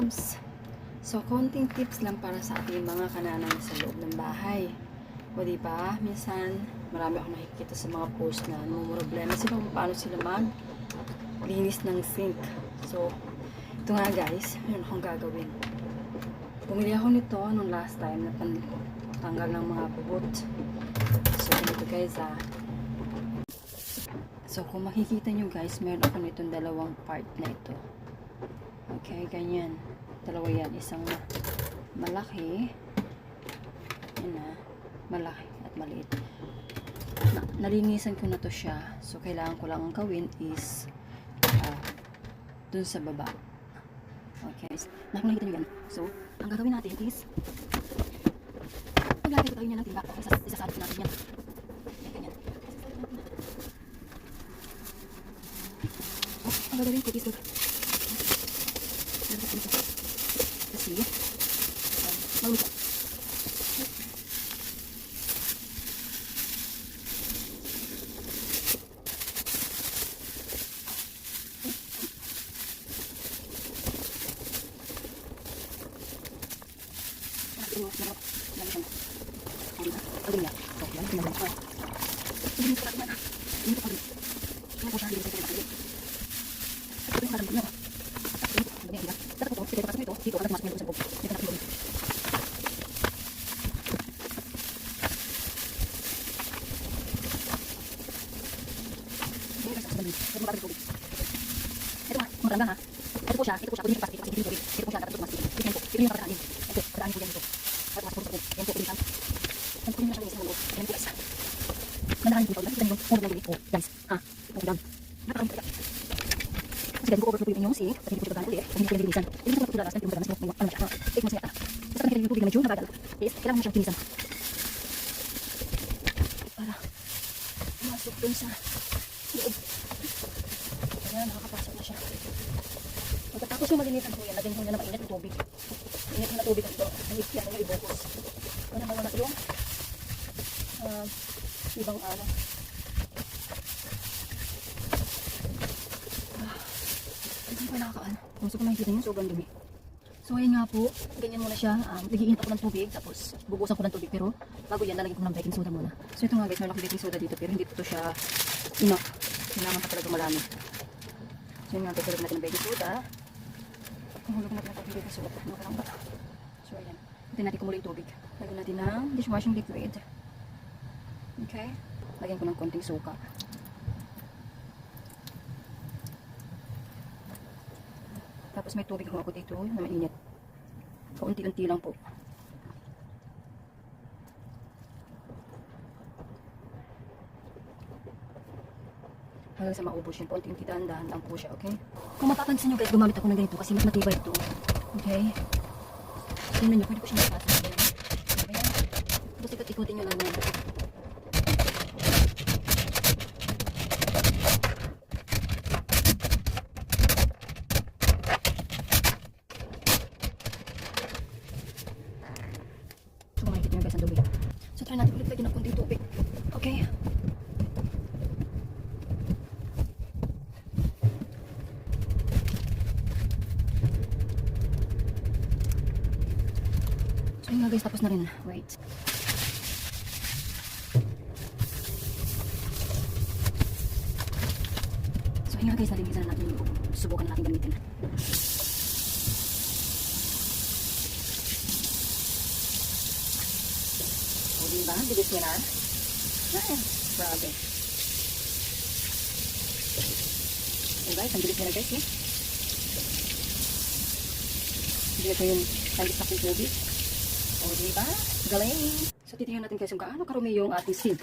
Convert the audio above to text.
loves. So, konting tips lang para sa ating mga kananay sa loob ng bahay. O diba, minsan marami akong nakikita sa mga post na problema sila kung paano sila maglinis ng sink. So, ito nga guys, yun akong gagawin. Bumili ako nito nung last time na tanggal ng mga bubot. So, ito guys So, kung makikita nyo guys, meron ako nitong dalawang part na ito. Okay, ganyan. Dalawa yan. Isang malaki. Yan na. Malaki at maliit. Nalinisan ko na to siya. So, kailangan ko lang ang gawin is dun sa baba. Okay. Nakikita nyo yan. So, ang gagawin natin is paglagay ko tayo niya ng timba. Isasalot natin yan. Ganyan. Ang gagawin ko is kasi maluto. Maganda ha. Ito po siya. Pwede nyo plastic. Ito po siya. Dapat ito plastic. Ito po. Ito yung nakakaanin. Ito. Paraan po yan dito. Para pumasok po sa po. Yan po. Pilitan. Yan po yung nasa sa loob. Yan po guys. Mandahan po ito. Nakikita nyo. Puro lang dito. Guys. Ha. Ito lang. Nakakaroon po. Kasi ganito ko overflow po yung inyong sink. Kasi hindi po siya ulit. Kasi hindi po yung linisan. Hindi po ito lalas. Hindi po yung lalas. May ano siya. Take mo siya. Basta nakikita yung tubig na medyo nakagal. Is, kailangan mo siyang linisan. Para pumasok dun sa loob. Ayan, nakakapasok na siya. Pagkatapos yung malinisan ko yan, lagyan ko na mainit ng tubig. Mainit na tubig ito. Mainit yan yung ibukos. Para mawala yung ibang araw. Hindi pa nakakaano. Kung gusto ko makikita nyo, sobrang dumi. So ayan nga po, ganyan muna siya. Nagiinit ako ng tubig, tapos bubusan ko ng tubig. Pero bago yan, lalagyan ko ng baking soda muna. So ito nga guys, meron akong baking soda dito, pero hindi ito siya enough. Kailangan pa talaga marami. So yun nga, tutulog natin ng baking soda. Mahulog natin ang baking soda. Ano ka lang ba? So ayan. Natin natin kumulo yung tubig. Lagyan natin ng dishwashing liquid. Okay. Lagyan ko ng konting suka. Tapos may tubig ako dito na mainit. Kaunti-unti lang po. Hanggang sa maubos yun. Kaunti-unti dahan-dahan lang po siya, okay? Kung mapapansin nyo guys, gumamit ako ng ganito kasi mas matibay ito. Okay? Tingnan nyo, pwede ko siya mapasok. Ayan. Tapos ikot-ikutin nyo lang naman. So, makikita nyo guys ang dumi. So, try natin ulit lagyan ng konting tubig. Okay? So yun nga guys, tapos na rin. Wait. So yun nga guys, nalinisan na natin yung subukan natin gamitin. O diba? Bilis niya na. Ay, grabe. So guys, ang bilis niya na guys. Hindi ito yung tangis na kong tubig. O diba? Galing! So titingnan natin guys kung gaano karumi yung ating sink.